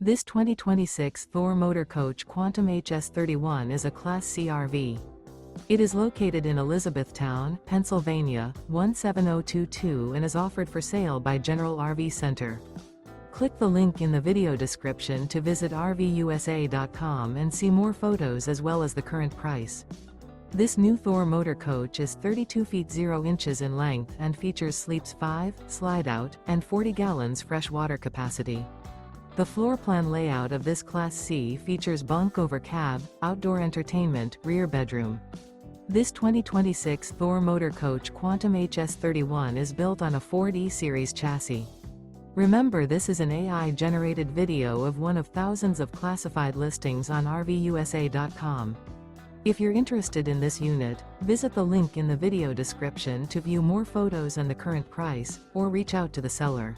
This 2026 Thor Motor Coach Quantum HS31 is a Class C RV. It is located in Elizabethtown, Pennsylvania, 17022 and is offered for sale by General RV Center. Click the link in the video description to visit RVUSA.com and see more photos as well as the current price. This new Thor Motor Coach is 32 feet 0 inches in length and features sleeps 5, slide-out, and 40 gallons fresh water capacity. The floor plan layout of this Class C features bunk over cab, outdoor entertainment, rear bedroom. This 2026 Thor Motor Coach Quantum HS31 is built on a Ford E-Series chassis. Remember, this is an AI-generated video of one of thousands of classified listings on RVUSA.com. If you're interested in this unit, visit the link in the video description to view more photos and the current price, or reach out to the seller.